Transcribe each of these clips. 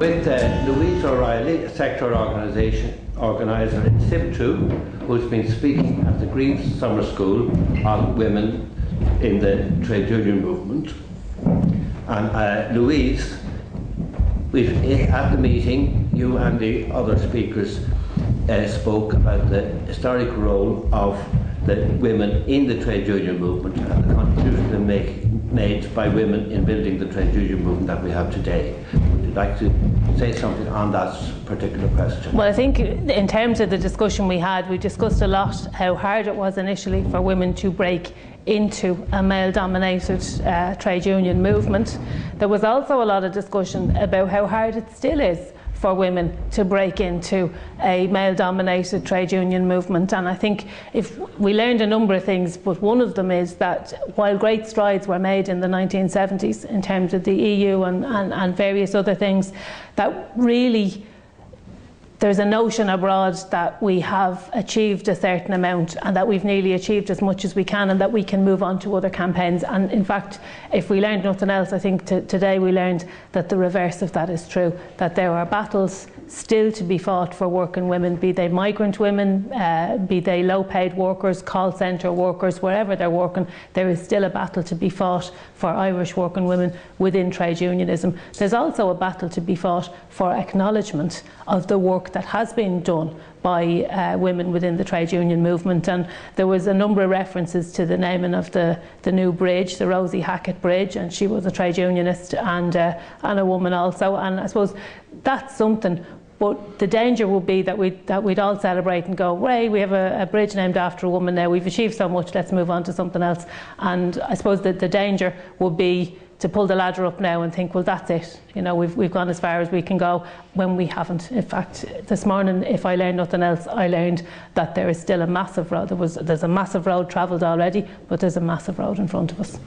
With Louise O Reilly, a sector organiser in SIPTU, who's been speaking at the Greaves Summer School on women in the trade union movement. And Louise, at the meeting, you and the other speakers spoke about the historic role of the women in the trade union movement and the contribution made by women in building the trade union movement that we have today. Would you like to say something on that particular question? Well, I think in terms of the discussion we had, we discussed a lot how hard it was initially for women to break into a male-dominated trade union movement. There was also a lot of discussion about how hard it still is for women to break into a male-dominated trade union movement. And I think if we learned a number of things, but one of them is that while great strides were made in the 1970s in terms of the EU and various other things, that really there's a notion abroad that we have achieved a certain amount and that we've nearly achieved as much as we can and that we can move on to other campaigns. And in fact, if we learned nothing else, I think today we learned that the reverse of that is true, that there are battles still to be fought for working women, be they migrant women, be they low-paid workers, call centre workers, wherever they're working. There is still a battle to be fought for Irish working women within trade unionism. There's also a battle to be fought for acknowledgement of the work that has been done by women within the trade union movement. And there was a number of references to the naming of the new bridge, the Rosie Hackett Bridge, and she was a trade unionist and a woman also. And I suppose that's something. But the danger would be that we'd all celebrate and go, "Hey, we have a bridge named after a woman now. We've achieved so much. Let's move on to something else." And I suppose that the danger would be to pull the ladder up now and think, "Well, that's it. You know, we've gone as far as we can go," when we haven't. In fact, this morning, if I learned nothing else, I learned that there is still a massive road. There's a massive road travelled already, but there's a massive road in front of us.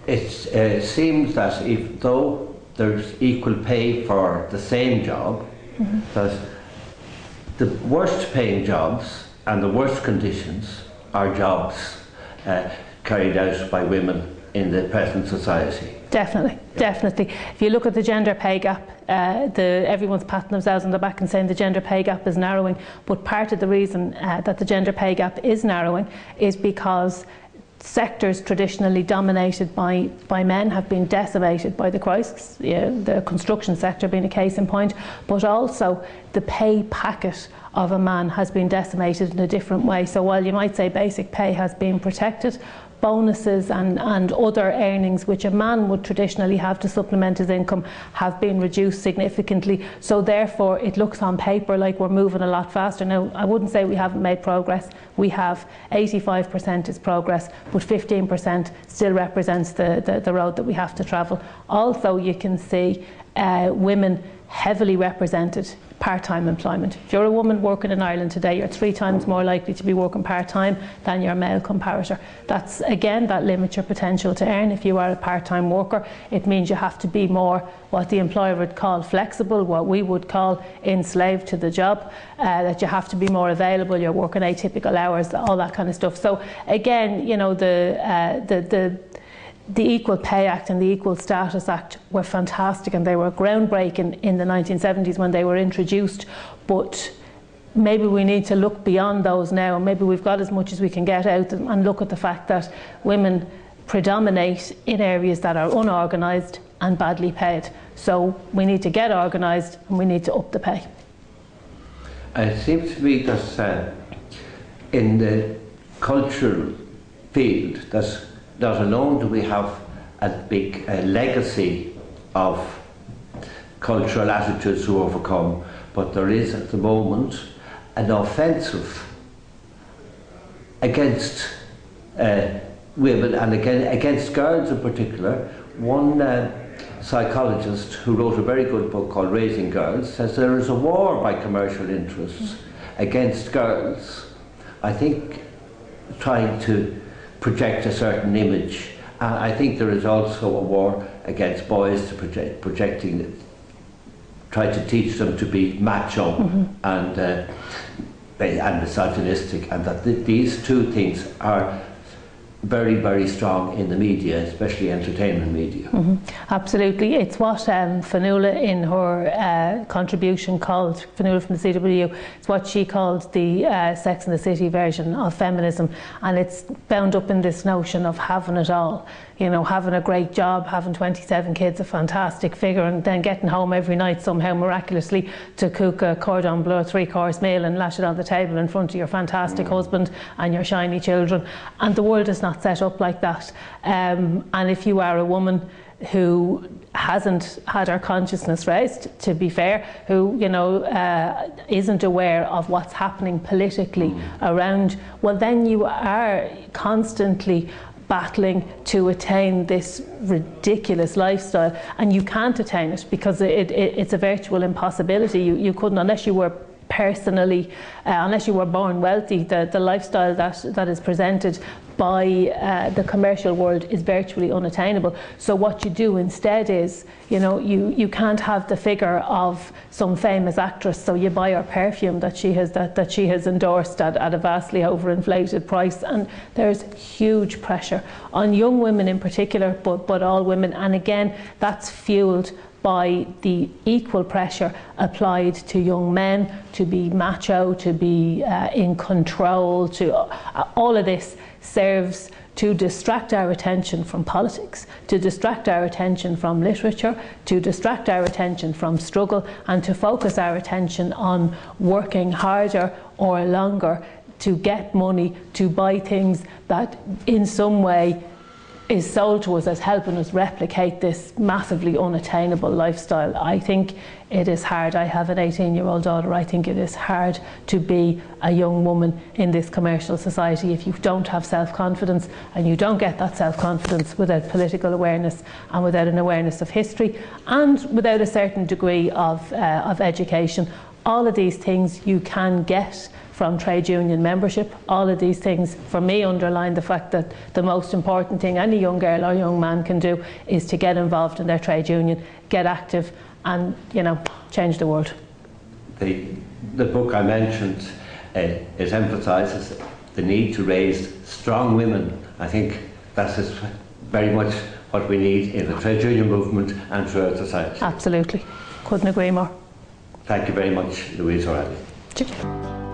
It seems that though there's equal pay for the same job, that the worst paying jobs and the worst conditions are jobs carried out by women in the present society. Definitely, definitely. If you look at the gender pay gap, everyone's patting themselves on the back and saying the gender pay gap is narrowing, but part of the reason that the gender pay gap is narrowing is because sectors traditionally dominated by men have been decimated by the crisis, the construction sector being a case in point, but also the pay packet of a man has been decimated in a different way. So while you might say basic pay has been protected, bonuses and other earnings which a man would traditionally have to supplement his income have been reduced significantly. So therefore it looks on paper like we're moving a lot faster. Now, I wouldn't say we haven't made progress. We have. 85% is progress, but 15% still represents the road that we have to travel. Also, you can see women heavily represented part-time employment. If you're a woman working in Ireland today, you're 3 times more likely to be working part-time than your male comparator. That's, again, that limits your potential to earn. If you are a part-time worker, it means you have to be more what the employer would call flexible, what we would call enslaved to the job, that you have to be more available, you're working atypical hours, all that kind of stuff. So again, you know, the Equal Pay Act and the Equal Status Act were fantastic, and they were groundbreaking in the 1970s when they were introduced, but maybe we need to look beyond those now, and maybe we've got as much as we can get out and look at the fact that women predominate in areas that are unorganised and badly paid. So we need to get organised and we need to up the pay. It seems to me that in the cultural field, that not alone do we have a big legacy of cultural attitudes to overcome, but there is at the moment an offensive against women and against girls in particular. One psychologist who wrote a very good book called Raising Girls says there is a war by commercial interests against girls, I think, trying to project a certain image. And I think there is also a war against boys to try to teach them to be macho and misogynistic, and that these two things are very, very strong in the media, especially entertainment media. Absolutely. It's what Fionnuala in her contribution called, Fionnuala from the CW, it's what she called the Sex and the City version of feminism, and it's bound up in this notion of having it all. You know, having a great job, having 27 kids, a fantastic figure, and then getting home every night somehow miraculously to cook a cordon bleu 3-course meal and lash it on the table in front of your fantastic husband and your shiny children. And the world is not set up like that. And if you are a woman who hasn't had her consciousness raised, to be fair, who, you know, isn't aware of what's happening politically around, well, then you are constantly battling to attain this ridiculous lifestyle, and you can't attain it because it's a virtual impossibility. You couldn't, unless you were personally, unless you were born wealthy. The lifestyle that is presented by the commercial world is virtually unattainable. So what you do instead is, you know, you can't have the figure of some famous actress, so you buy her perfume that she has endorsed at a vastly overinflated price, and there's huge pressure on young women in particular, but all women, and again that's fueled by the equal pressure applied to young men to be macho, to be in control, to all of this serves to distract our attention from politics, to distract our attention from literature, to distract our attention from struggle, and to focus our attention on working harder or longer to get money to buy things that in some way is sold to us as helping us replicate this massively unattainable lifestyle. I think it is hard. I have an 18-year-old daughter. I think it is hard to be a young woman in this commercial society if you don't have self-confidence, and you don't get that self-confidence without political awareness and without an awareness of history and without a certain degree of education. All of these things you can get from trade union membership. All of these things, for me, underline the fact that the most important thing any young girl or young man can do is to get involved in their trade union, get active, and, you know, change the world. The book I mentioned, it emphasises the need to raise strong women. I think that is very much what we need in the trade union movement and throughout society. Absolutely. Couldn't agree more. Thank you very much, Louise O Reilly. Cheers.